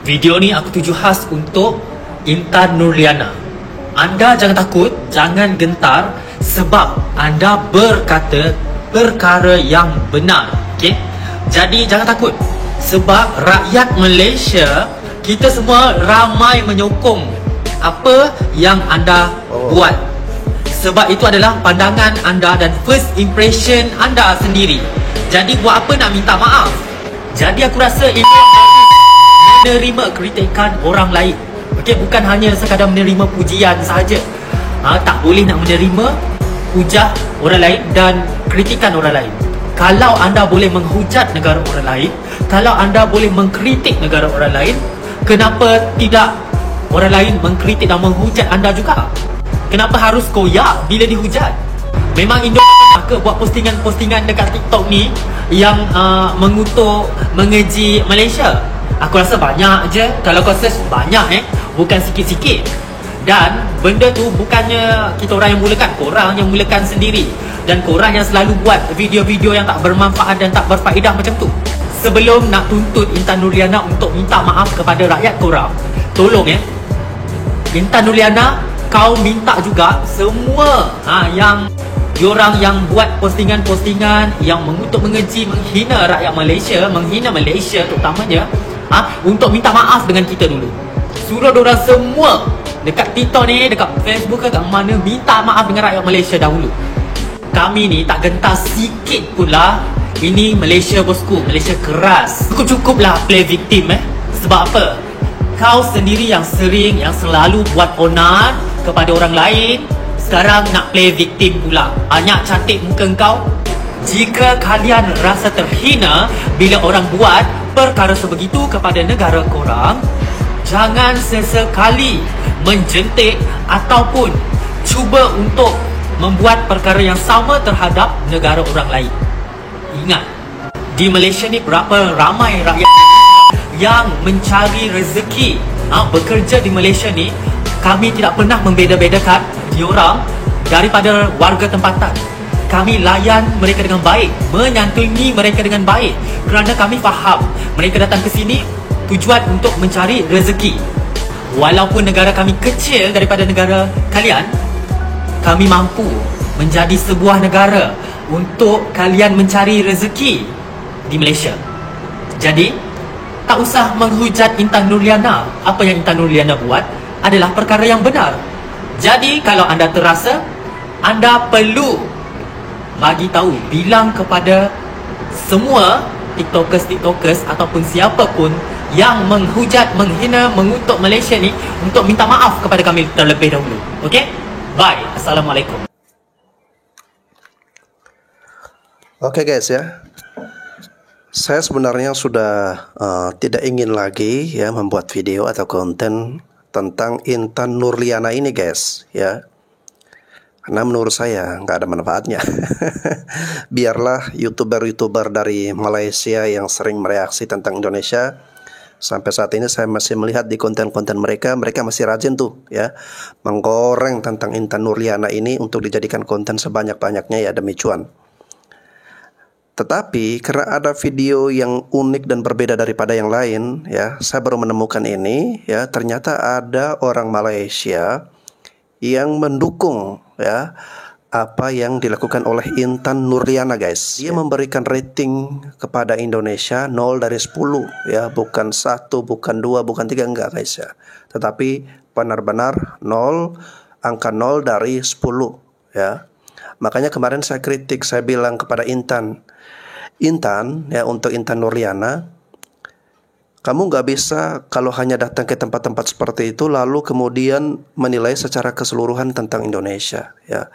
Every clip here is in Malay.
Video ni aku tuju khas untuk Intan Nurliana. Anda jangan takut, jangan gentar sebab anda berkata perkara yang benar. Okey? Jadi jangan takut sebab rakyat Malaysia kita semua ramai menyokong apa yang anda buat. Sebab itu adalah pandangan anda dan first impression anda sendiri. Jadi buat apa nak minta maaf? Jadi aku rasa ini menerima kritikan orang lain. Okey, bukan hanya sekadar menerima pujian sahaja. Tak boleh nak menerima hujah orang lain dan kritikan orang lain. Kalau anda boleh menghujat negara orang lain, kalau anda boleh mengkritik negara orang lain, kenapa tidak orang lain mengkritik dan menghujat anda juga? Kenapa harus koyak bila dihujat? Memang Indonesia ke buat postingan-postingan dekat TikTok ni yang mengutuk, mengeji Malaysia? Aku rasa banyak je. Kalau kau search banyak bukan sikit-sikit. Dan benda tu bukannya kita orang yang mulakan, korang yang mulakan sendiri. Dan korang yang selalu buat video-video yang tak bermanfaat dan tak berfaedah macam tu. Sebelum nak tuntut Intan Nurliana untuk minta maaf kepada rakyat korang, tolong Intan Nurliana, kau minta juga semua yang diorang yang buat postingan-postingan yang mengutuk, mengeji, menghina rakyat Malaysia, menghina Malaysia terutamanya, untuk minta maaf dengan kita dulu. Suruh diorang semua dekat TikTok ni, dekat Facebook ke kat mana, minta maaf dengan rakyat Malaysia dahulu. Kami ni tak gentar sikit pula. Ini Malaysia bosku, Malaysia keras. Cukup-cukuplah play victim Sebab apa? Kau sendiri yang sering, yang selalu buat onan kepada orang lain, sekarang nak play victim pula. Banyak cantik muka kau. Jika kalian rasa terhina bila orang buat perkara sebegitu kepada negara korang, jangan sesekali menjentik ataupun cuba untuk membuat perkara yang sama terhadap negara orang lain. Ingat, di Malaysia ni berapa ramai rakyat yang mencari rezeki, bekerja di Malaysia ni. Kami tidak pernah membeza-bedakan diorang daripada warga tempatan. Kami layan mereka dengan baik, menyantuni mereka dengan baik, kerana kami faham mereka datang ke sini tujuan untuk mencari rezeki. Walaupun negara kami kecil daripada negara kalian, kami mampu menjadi sebuah negara untuk kalian mencari rezeki di Malaysia. Jadi tak usah menghujat Intan Nurliana. Apa yang Intan Nurliana buat adalah perkara yang benar. Jadi kalau anda terasa, anda perlu bagi tahu, bilang kepada semua TikTokers ataupun siapa pun yang menghujat, menghina, mengutuk Malaysia ni untuk minta maaf kepada kami terlebih dahulu. Okey? Bye. Assalamualaikum. Oke guys ya. Saya sebenarnya sudah tidak ingin lagi membuat video atau konten tentang Intan Nurliana ini guys ya. Karena menurut saya nggak ada manfaatnya. Biarlah youtuber-youtuber dari Malaysia yang sering mereaksi tentang Indonesia. Sampai saat ini saya masih melihat di konten-konten mereka masih rajin tuh ya menggoreng tentang Intan Nurliana ini untuk dijadikan konten sebanyak-banyaknya ya demi cuan. Tetapi karena ada video yang unik dan berbeda daripada yang lain ya, saya baru menemukan ini ya, ternyata ada orang Malaysia yang mendukung ya apa yang dilakukan oleh Intan Nurliana guys. Dia memberikan rating kepada Indonesia 0 dari 10 ya, bukan 1, bukan 2, bukan 3, enggak guys ya. Tetapi benar-benar 0, angka 0 dari 10 ya. Makanya kemarin saya kritik, saya bilang kepada Intan ya, untuk Intan Nurliana, kamu nggak bisa kalau hanya datang ke tempat-tempat seperti itu lalu kemudian menilai secara keseluruhan tentang Indonesia ya.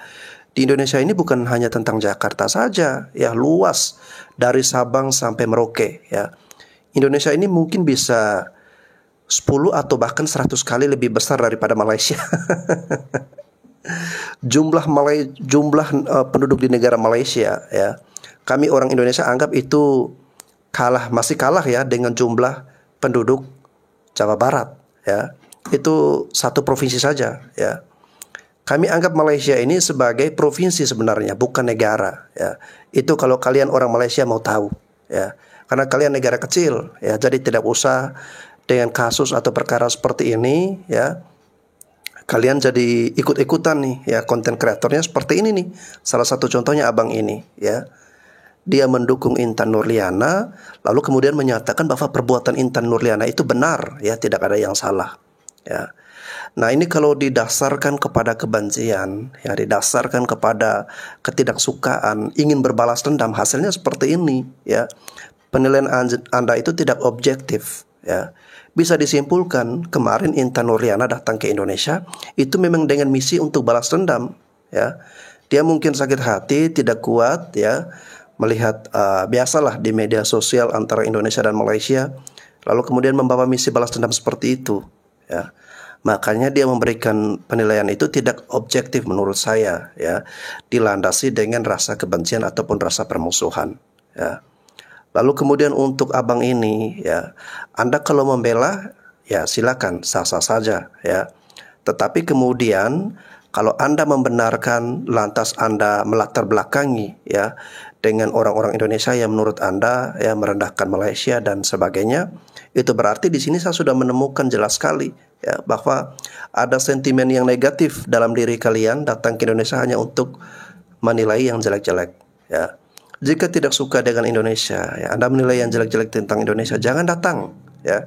Di Indonesia ini bukan hanya tentang Jakarta saja ya, luas dari Sabang sampai Merauke ya. Indonesia ini mungkin bisa 10 atau bahkan 100 kali lebih besar daripada Malaysia. Jumlah penduduk di negara Malaysia ya, kami orang Indonesia anggap itu masih kalah ya dengan jumlah penduduk Jawa Barat ya. Itu satu provinsi saja ya. Kami anggap Malaysia ini sebagai provinsi sebenarnya, bukan negara ya. Itu kalau kalian orang Malaysia mau tahu ya. Karena kalian negara kecil ya, jadi tidak usah dengan kasus atau perkara seperti ini, ya, kalian jadi ikut-ikutan nih, ya, konten kreatornya seperti ini nih. Salah satu contohnya abang ini, ya. Dia mendukung Intan Nurliana, lalu kemudian menyatakan bahwa perbuatan Intan Nurliana itu benar, ya, tidak ada yang salah, ya. Nah, ini kalau didasarkan kepada kebencian, ya, didasarkan kepada ketidaksukaan, ingin berbalas dendam, hasilnya seperti ini, ya. Penilaian Anda itu tidak objektif, ya. Bisa disimpulkan kemarin Intan Nurliana datang ke Indonesia itu memang dengan misi untuk balas dendam, ya. Dia mungkin sakit hati, tidak kuat, ya, melihat biasalah di media sosial antara Indonesia dan Malaysia, lalu kemudian membawa misi balas dendam seperti itu, ya. Makanya dia memberikan penilaian itu tidak objektif menurut saya, ya, dilandasi dengan rasa kebencian ataupun rasa permusuhan, ya. Lalu kemudian untuk abang ini, ya, Anda kalau membela, ya, silakan, sah-sah saja, ya. Tetapi kemudian kalau Anda membenarkan lantas Anda melatar belakangi, ya, dengan orang-orang Indonesia yang menurut Anda, ya, merendahkan Malaysia dan sebagainya, itu berarti di sini saya sudah menemukan jelas sekali, ya, bahwa ada sentimen yang negatif dalam diri kalian datang ke Indonesia hanya untuk menilai yang jelek-jelek, ya. Jika tidak suka dengan Indonesia, ya, Anda menilai yang jelek-jelek tentang Indonesia, jangan datang, ya.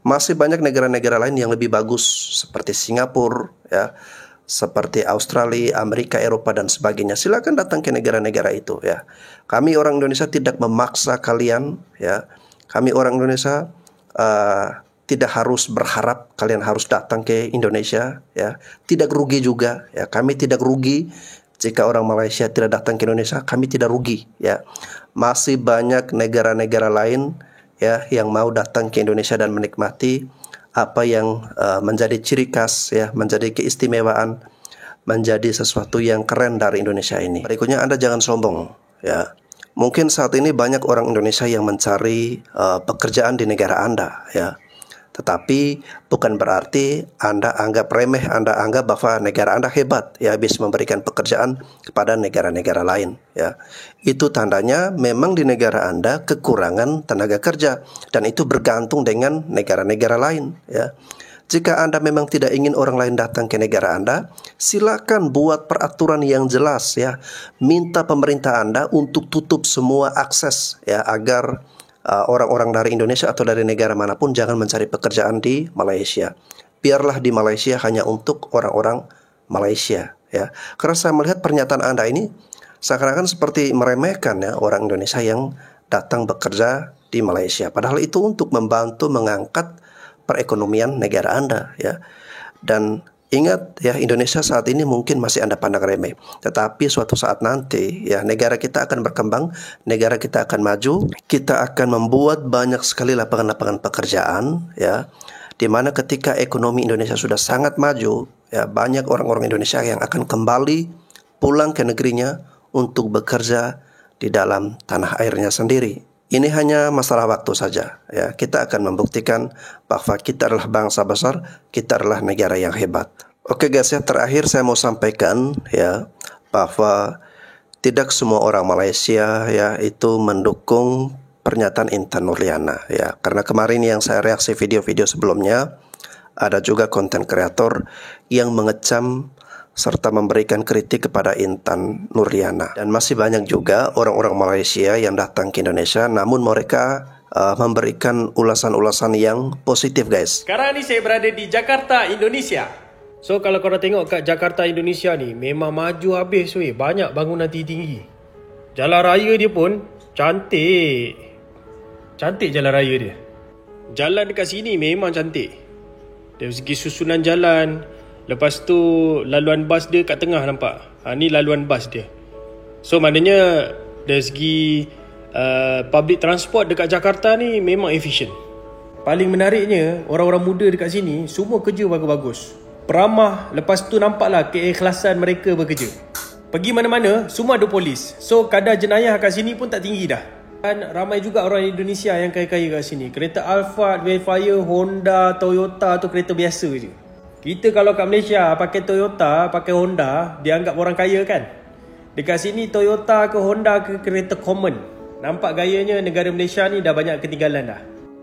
Masih banyak negara-negara lain yang lebih bagus seperti Singapura, ya, seperti Australia, Amerika, Eropa dan sebagainya. Silakan datang ke negara-negara itu, ya. Kami orang Indonesia tidak memaksa kalian, ya. Kami orang Indonesia tidak harus berharap kalian harus datang ke Indonesia, ya. Tidak rugi juga, ya. Kami tidak rugi jika orang Malaysia tidak datang ke Indonesia, kami tidak rugi, ya. Masih banyak negara-negara lain, ya, yang mau datang ke Indonesia dan menikmati apa yang menjadi ciri khas, ya, menjadi keistimewaan, menjadi sesuatu yang keren dari Indonesia ini. Berikutnya, Anda jangan sombong, ya. Mungkin saat ini banyak orang Indonesia yang mencari pekerjaan di negara Anda, ya. Tetapi bukan berarti Anda anggap remeh, Anda anggap bahwa negara Anda hebat, ya, bisa memberikan pekerjaan kepada negara-negara lain, ya. Itu tandanya memang di negara Anda kekurangan tenaga kerja dan itu bergantung dengan negara-negara lain, ya. Jika Anda memang tidak ingin orang lain datang ke negara Anda, silakan buat peraturan yang jelas, ya. Minta pemerintah Anda untuk tutup semua akses, ya, agar orang-orang dari Indonesia atau dari negara manapun jangan mencari pekerjaan di Malaysia. Biarlah di Malaysia hanya untuk orang-orang Malaysia, ya. Karena saya melihat pernyataan Anda ini seakan-akan seperti meremehkan, ya, orang Indonesia yang datang bekerja di Malaysia. Padahal itu untuk membantu mengangkat perekonomian negara Anda, ya. Dan ingat, ya, Indonesia saat ini mungkin masih Anda pandang remeh, tetapi suatu saat nanti, ya, negara kita akan berkembang, negara kita akan maju, kita akan membuat banyak sekali lapangan-lapangan pekerjaan, ya, di mana ketika ekonomi Indonesia sudah sangat maju, ya, banyak orang-orang Indonesia yang akan kembali pulang ke negerinya untuk bekerja di dalam tanah airnya sendiri. Ini hanya masalah waktu saja, ya. Kita akan membuktikan bahwa kita adalah bangsa besar, kita adalah negara yang hebat. Oke guys, ya, terakhir saya mau sampaikan, ya, bahwa tidak semua orang Malaysia, ya, itu mendukung pernyataan Intan Nurliana, ya. Karena kemarin yang saya reaksi video-video sebelumnya, ada juga konten kreator yang mengecam serta memberikan kritik kepada Intan Nurliana. Dan masih banyak juga orang-orang Malaysia yang datang ke Indonesia, namun mereka memberikan ulasan-ulasan yang positif, guys. Sekarang ni saya berada di Jakarta, Indonesia. So kalau korang tengok kat Jakarta, Indonesia ni memang maju habis, weh. Banyak bangunan tinggi-tinggi. Jalan raya dia pun cantik. Cantik jalan raya dia. Jalan dekat sini memang cantik. Dari segi susunan jalan. Lepas tu laluan bas dia kat tengah nampak. Ni laluan bas dia. So maknanya dari segi public transport dekat Jakarta ni memang efisien. Paling menariknya, orang-orang muda dekat sini semua kerja bagus-bagus. Peramah, lepas tu nampaklah keikhlasan mereka bekerja. Pergi mana-mana semua ada polis. So kadar jenayah kat sini pun tak tinggi dah. Dan ramai juga orang Indonesia yang kaya-kaya kat sini. Kereta Alphard, Wayfire, Honda, Toyota tu kereta biasa je. Kita kalau kat Malaysia pakai Toyota, pakai Honda, dianggap orang kaya kan. Dekat sini Toyota ke Honda ke kereta common. Nampak gayanya negara Malaysia ni dah banyak ketinggalan dah.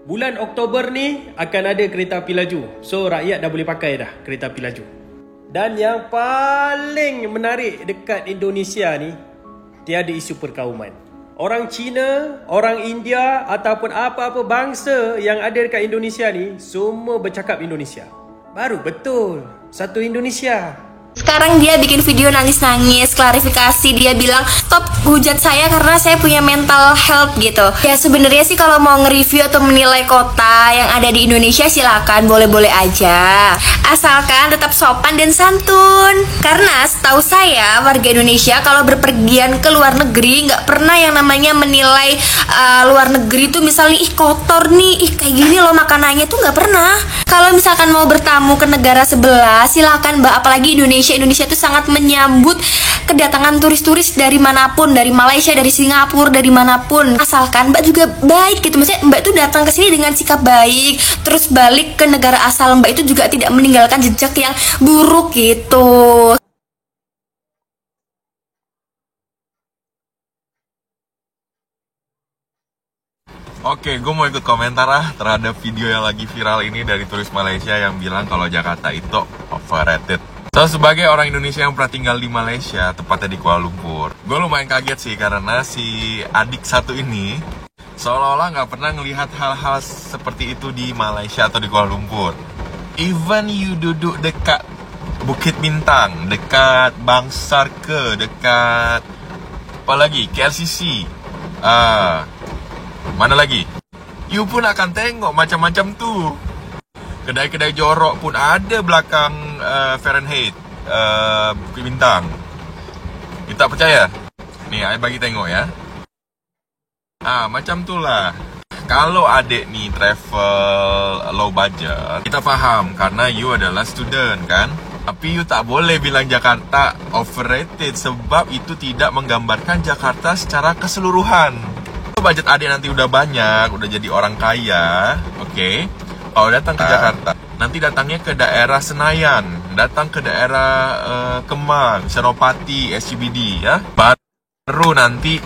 Bulan Oktober ni akan ada kereta api laju. So rakyat dah boleh pakai dah kereta api laju. Dan yang paling menarik dekat Indonesia ni, tiada isu perkauman. Orang Cina, orang India ataupun apa-apa bangsa yang ada dekat Indonesia ni semua bercakap Indonesia. Baru betul satu Indonesia. Sekarang dia bikin video nangis-nangis, klarifikasi, dia bilang stop hujat saya karena saya punya mental health gitu. Ya sebenarnya sih kalau mau nge-review atau menilai kota yang ada di Indonesia silakan, boleh-boleh aja. Asalkan tetap sopan dan santun. Karena setahu saya warga Indonesia kalau berpergian ke luar negeri nggak pernah yang namanya menilai luar negeri tuh misalnya ih kotor nih, ih kayak gini loh makanannya tuh nggak pernah. Kalau misalkan mau bertamu ke negara sebelah silakan Mbak, apalagi Indonesia itu sangat menyambut kedatangan turis-turis dari manapun, dari Malaysia, dari Singapura, dari manapun. Asalkan Mbak juga baik gitu. Maksudnya Mbak itu datang ke sini dengan sikap baik, terus balik ke negara asal Mbak itu juga tidak meninggalkan jejak yang buruk gitu. Oke, gue mau ikut komentar terhadap video yang lagi viral ini dari turis Malaysia yang bilang kalau Jakarta itu overrated. So, sebagai orang Indonesia yang pernah tinggal di Malaysia, tepatnya di Kuala Lumpur, gue lumayan kaget sih karena si adik satu ini seolah-olah nggak pernah ngelihat hal-hal seperti itu di Malaysia atau di Kuala Lumpur. Even you duduk dekat Bukit Bintang, dekat Bangsar ke, dekat apa lagi, KLCC, mana lagi, you pun akan tengok macam-macam tu. Kedai-kedai jorok pun ada belakang Fahrenheit Bukit Bintang. You tak percaya? Ni, I bagi tengok ya. Macam tu lah. Kalau adik ni travel low budget, kita faham karena you adalah student kan. Tapi you tak boleh bilang Jakarta overrated sebab itu tidak menggambarkan Jakarta secara keseluruhan. Budget adik nanti udah banyak, udah jadi orang kaya, okay? Kalau datang ke Jakarta, nanti datangnya ke daerah Senayan, datang ke daerah Kemang, Senopati, SCBD ya. Baru nanti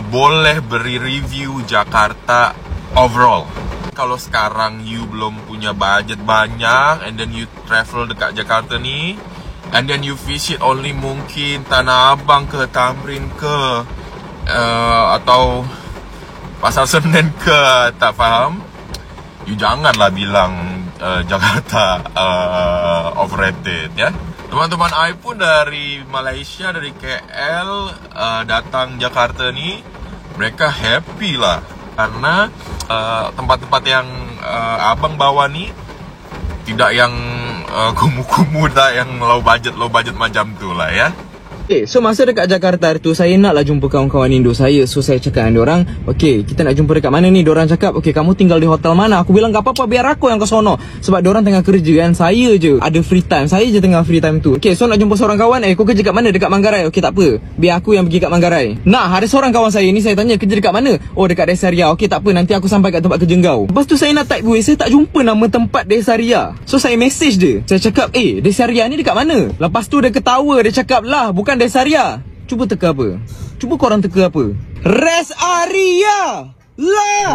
boleh beri review Jakarta overall. Kalau sekarang you belum punya budget banyak and then you travel dekat Jakarta ni, and then you visit only mungkin Tanah Abang ke, Tamrin ke, atau Pasar Senen ke, tak faham, you janganlah bilang Jakarta overrated ya. Teman-teman I pun dari Malaysia, dari KL datang Jakarta ni, mereka happy lah karena tempat-tempat yang abang bawa ni tidak yang kumuh-kumuh, tak yang low budget macam tu lah ya. Okay, so masa dekat Jakarta tu saya naklah jumpa kawan-kawan Indo saya. So saya cakap dengan diorang, okay, kita nak jumpa dekat mana ni? Diorang cakap, okay, kamu tinggal di hotel mana? Aku bilang, tak apa-apa, biar aku yang ke sono. Sebab diorang tengah kerja kan, saya je ada free time. Saya je tengah free time tu. Okay, so nak jumpa seorang kawan, kau kerja kat mana? Dekat Manggarai. Okay, tak apa, biar aku yang pergi kat Manggarai. Nah, ada seorang kawan saya ni, saya tanya, kerja dekat mana? Oh, dekat Desaria. Okay, tak apa, nanti aku sampai kat tempat kerja kau. Lepas tu saya nak type gue, saya tak jumpa nama tempat Desaria. So saya message dia, saya cakap, Desaria ni dekat mana? Lepas tu dia ketawa, dia cakap, lah, bukan Desaria. Cuba teka apa? Cuba korang teka apa? Rest area lah.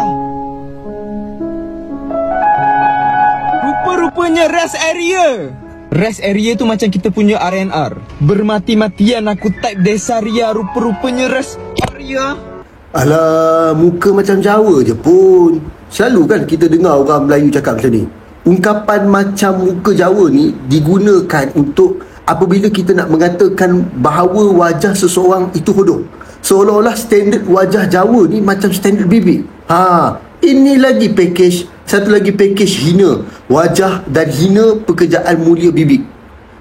Rupa-rupanya rest area. Rest area tu macam kita punya RNR. Bermati-matian aku type Desaria, rupa-rupanya rest area. Alah, muka macam Jawa je pun. Selalu kan kita dengar orang Melayu cakap macam ni. Ungkapan macam muka Jawa ni digunakan untuk apabila kita nak mengatakan bahawa wajah seseorang itu hodoh. Seolah-olah standard wajah Jawa ni macam standard bibik. Ini lagi package, satu lagi package hina wajah dan hina pekerjaan mulia bibik.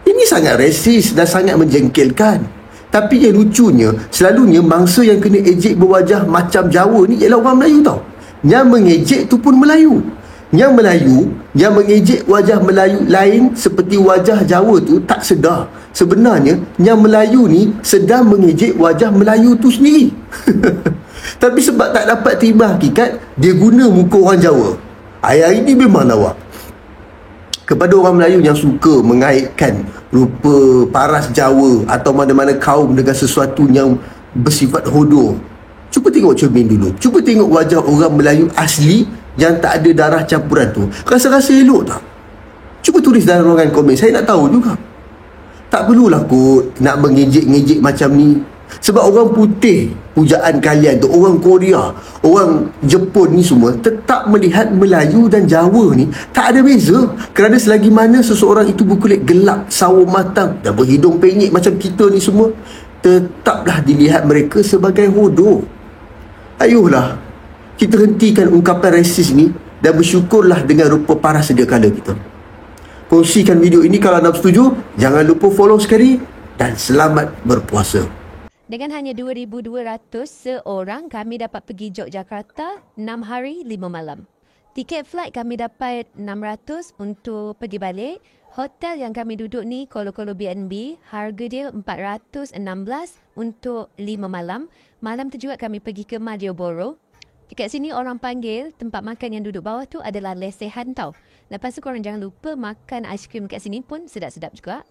Ini sangat resis dan sangat menjengkelkan. Tapi yang lucunya, selalunya mangsa yang kena ejek berwajah macam Jawa ni ialah orang Melayu tau. Yang mengejek tu pun Melayu. Yang Melayu yang mengejek wajah Melayu lain seperti wajah Jawa tu tak sedar sebenarnya yang Melayu ni sedang mengejek wajah Melayu tu sendiri. Tapi sebab tak dapat terima hakikat, dia guna muka orang Jawa. Hari ini memang lawak. Kepada orang Melayu yang suka mengaitkan rupa paras Jawa atau mana-mana kaum dengan sesuatu yang bersifat hodoh, cuba tengok cermin dulu. Cuba tengok wajah orang Melayu asli yang tak ada darah campuran tu, rasa-rasa elok tak? Cuba tulis dalam ruangan komen, saya nak tahu juga. Tak perlulah kot nak mengejek-ngejek macam ni. Sebab orang putih, pujaan kalian tu, orang Korea, orang Jepun ni semua tetap melihat Melayu dan Jawa ni tak ada beza. Kerana selagi mana seseorang itu berkulit gelap, sawo matang dan berhidung penyek macam kita ni semua, tetaplah dilihat mereka sebagai hodoh. Ayuhlah, kita hentikan ungkapan rasis ni dan bersyukurlah dengan rupa paras sedia kala kita. Kongsikan video ini kalau anda setuju. Jangan lupa follow sekali dan selamat berpuasa. Dengan hanya 2,200 seorang, kami dapat pergi Yogyakarta 6 hari 5 malam. Tiket flight kami dapat 600 untuk pergi balik. Hotel yang kami duduk ni, Kolo-Kolo BNB, harga dia 416 untuk 5 malam. Malam tu juga kami pergi ke Malioboro. Dekat sini orang panggil tempat makan yang duduk bawah tu adalah lesehan tau. Lepas tu korang jangan lupa makan aiskrim kat sini pun sedap-sedap juga.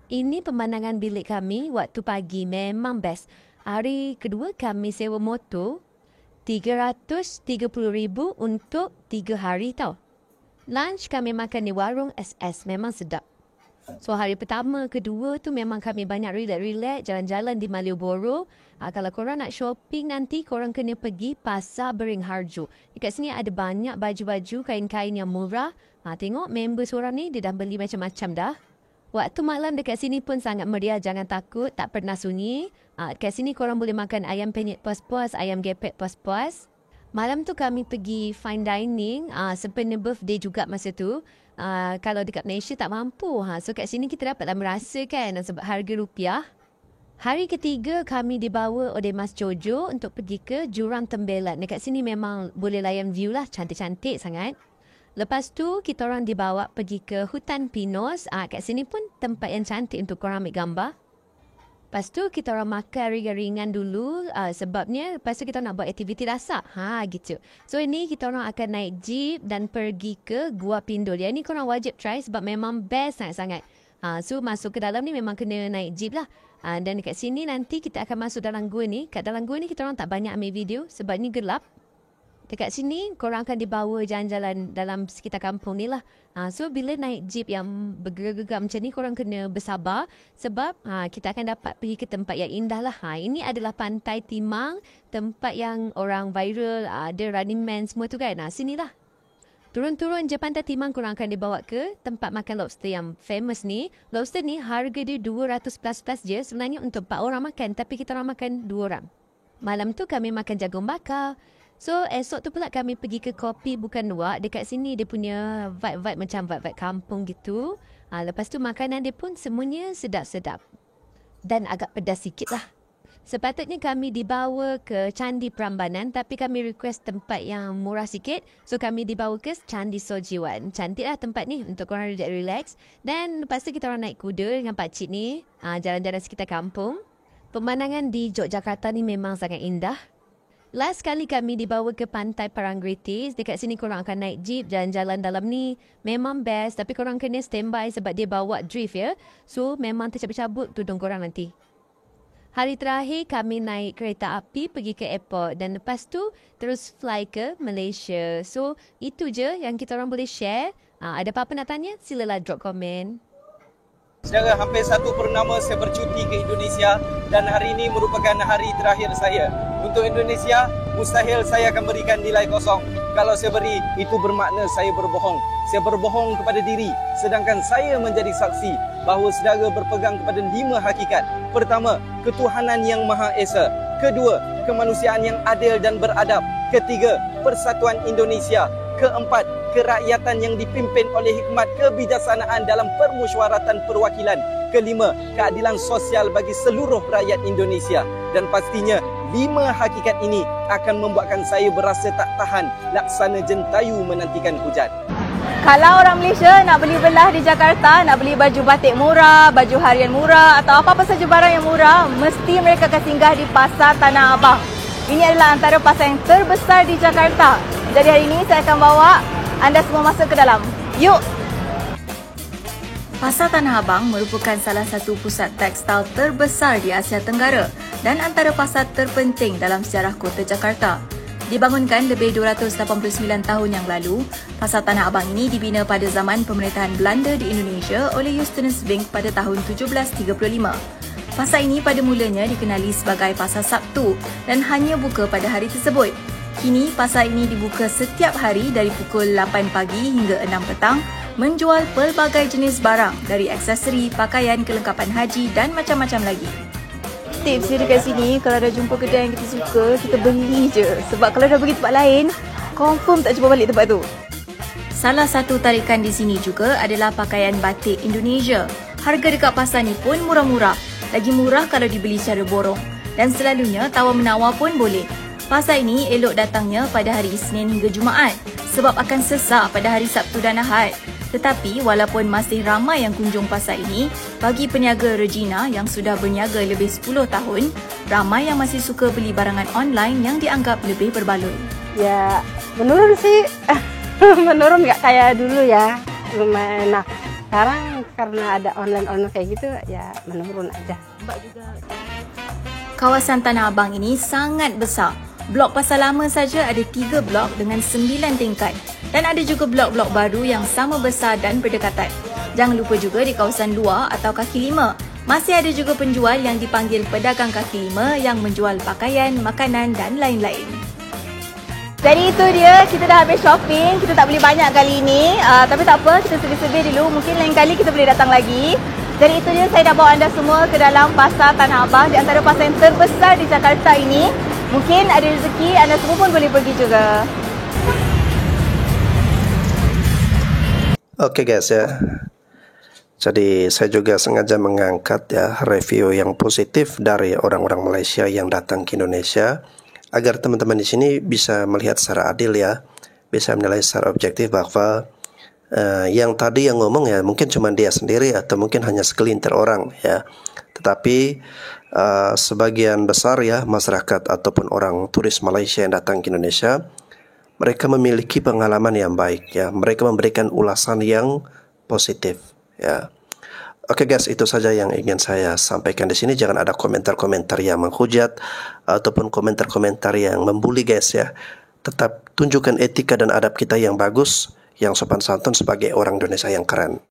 Ini pemandangan bilik kami waktu pagi, memang best. Hari kedua kami sewa motor, 330,000 untuk 3 hari tau. Lunch kami makan di warung SS, memang sedap. So hari pertama, kedua tu memang kami banyak relax-relax, jalan-jalan di Malioboro. Kalau korang nak shopping nanti, korang kena pergi Pasar Beringharjo. Dekat sini ada banyak baju-baju, kain-kain yang murah. Tengok member seorang ni, dia dah beli macam-macam dah. Waktu malam dekat sini pun sangat meriah, jangan takut, tak pernah sunyi. Dekat sini korang boleh makan ayam penyet puas-puas, ayam gepek puas-puas. Malam tu kami pergi fine dining, sempena birthday juga masa tu. Kalau dekat Malaysia tak mampu. So kat sini kita dapatlah merasakan sebab harga rupiah. Hari ketiga kami dibawa oleh Mas Jojo untuk pergi ke Jurang Tembelan. Dekat sini memang boleh layan view lah, cantik-cantik sangat. Lepas tu kita orang dibawa pergi ke Hutan Pinus. Kat sini pun tempat yang cantik untuk korang ambil gambar. Lepas tu kita orang makan ringan-ringan dulu sebabnya lepas tu kita nak buat aktiviti dasar. Gitu. So ini kita orang akan naik jeep dan pergi ke Gua Pindul. Yang ni korang wajib try sebab memang best sangat-sangat. So masuk ke dalam ni memang kena naik jeep lah. Dan dekat sini nanti kita akan masuk dalam gua ni. Kat dalam gua ni kita orang tak banyak ambil video sebab ni gelap. Dekat sini korang akan dibawa jalan-jalan dalam sekitar kampung ni lah. So bila naik jeep yang bergerak-gerak macam ni, korang kena bersabar sebab kita akan dapat pergi ke tempat yang indah lah. Ini adalah Pantai Timang, tempat yang orang viral, ada Running Man semua tu kan. Sinilah. Turun-turun je Pantai Timang, korang akan dibawa ke tempat makan lobster yang famous ni. Lobster ni harga dia 200 plus je. Sebenarnya untuk 4 orang makan, tapi kita orang makan 2 orang. Malam tu kami makan jagung bakar. So esok tu pula kami pergi ke Kopi Bukan Luak. Dekat sini dia punya vibe-vibe macam vibe-vibe kampung gitu. Lepas tu makanan dia pun semuanya sedap-sedap. Dan agak pedas sikit lah. Sepatutnya kami dibawa ke Candi Prambanan, tapi kami request tempat yang murah sikit. So kami dibawa ke Candi Sojiwan. Cantik lah tempat ni untuk korang relax. Dan lepas tu kita orang naik kuda dengan pakcik ni. Jalan-jalan sekitar kampung. Pemandangan di Yogyakarta ni memang sangat indah. Last kali kami dibawa ke Pantai Parangtritis. Dekat sini korang akan naik jeep, jalan-jalan dalam ni. Memang best, tapi korang kena standby sebab dia bawa drift ya. So memang tercabut-cabut tudung korang nanti. Hari terakhir kami naik kereta api pergi ke airport dan lepas tu terus fly ke Malaysia. So itu je yang kita orang boleh share. Ada apa-apa nak tanya? Silalah drop komen. Saudara, hampir 1 purnama saya bercuti ke Indonesia dan hari ini merupakan hari terakhir saya. Untuk Indonesia, mustahil saya akan berikan nilai kosong. Kalau saya beri, itu bermakna saya berbohong. Saya berbohong kepada diri, sedangkan saya menjadi saksi bahawa saudara berpegang kepada 5 hakikat. Pertama, ketuhanan yang Maha Esa. Kedua, kemanusiaan yang adil dan beradab. Ketiga, persatuan Indonesia. Keempat, kerakyatan yang dipimpin oleh hikmat kebijaksanaan dalam permusyawaratan perwakilan. Kelima, keadilan sosial bagi seluruh rakyat Indonesia. Dan pastinya, 5 hakikat ini akan membuatkan saya berasa tak tahan laksana jentayu menantikan hujan. Kalau orang Malaysia nak beli belah di Jakarta, nak beli baju batik murah, baju harian murah atau apa-apa saja barang yang murah, mesti mereka akan singgah di Pasar Tanah Abang. Ini adalah antara pasar yang terbesar di Jakarta. Jadi hari ini saya akan bawa anda semua masuk ke dalam. Yuk! Pasar Tanah Abang merupakan salah satu pusat tekstil terbesar di Asia Tenggara dan antara pasar terpenting dalam sejarah kota Jakarta. Dibangunkan lebih 289 tahun yang lalu, Pasar Tanah Abang ini dibina pada zaman pemerintahan Belanda di Indonesia oleh Justinus Vink pada tahun 1735. Pasar ini pada mulanya dikenali sebagai Pasar Sabtu dan hanya buka pada hari tersebut. Kini, pasar ini dibuka setiap hari dari pukul 8 pagi hingga 6 petang, menjual pelbagai jenis barang dari aksesori, pakaian, kelengkapan haji dan macam-macam lagi. Tips dia dekat sini, kalau ada jumpa kedai yang kita suka, kita beli je. Sebab kalau dah pergi tempat lain, confirm tak jumpa balik tempat tu. Salah satu tarikan di sini juga adalah pakaian batik Indonesia. Harga dekat pasar ni pun murah-murah. Lagi murah kalau dibeli secara borong. Dan selalunya tawar-menawar pun boleh. Pasar ini elok datangnya pada hari Isnin hingga Jumaat sebab akan sesak pada hari Sabtu dan Ahad. Tetapi walaupun masih ramai yang kunjung pasar ini, bagi peniaga Regina yang sudah berniaga lebih 10 tahun, ramai yang masih suka beli barangan online yang dianggap lebih berbaloi. Ya, menurun sih. Menurun nggak kayak dulu ya. Lumayan. Nah, sekarang karena ada online kayak gitu, ya menurun aja. Kawasan Tanah Abang ini sangat besar. Blok Pasar Lama saja ada 3 blok dengan 9 tingkat dan ada juga blok-blok baru yang sama besar dan berdekatan. Jangan lupa juga di kawasan luar atau kaki lima, masih ada juga penjual yang dipanggil pedagang kaki lima yang menjual pakaian, makanan dan lain-lain. Jadi itu dia, kita dah habis shopping, kita tak beli banyak kali ini. Tapi tak apa, kita sedih-sedih dulu, mungkin lain kali kita boleh datang lagi. Jadi itu dia, saya dah bawa anda semua ke dalam Pasar Tanah Abang, di antara pasar yang terbesar di Jakarta ini. Mungkin ada rezeki, anda semua pun boleh pergi juga. Oke guys ya. Jadi saya juga sengaja mengangkat ya review yang positif dari orang-orang Malaysia yang datang ke Indonesia agar teman-teman di sini bisa melihat secara adil ya, bisa menilai secara objektif bahwa yang tadi yang ngomong ya mungkin cuma dia sendiri atau mungkin hanya segelintir orang ya. Tetapi sebagian besar ya masyarakat ataupun orang turis Malaysia yang datang ke Indonesia, mereka memiliki pengalaman yang baik ya. Mereka memberikan ulasan yang positif ya. Oke guys, itu saja yang ingin saya sampaikan di sini. Jangan ada komentar-komentar yang menghujat ataupun komentar-komentar yang membuli guys ya. Tetap tunjukkan etika dan adab kita yang bagus, yang sopan santun sebagai orang Indonesia yang keren.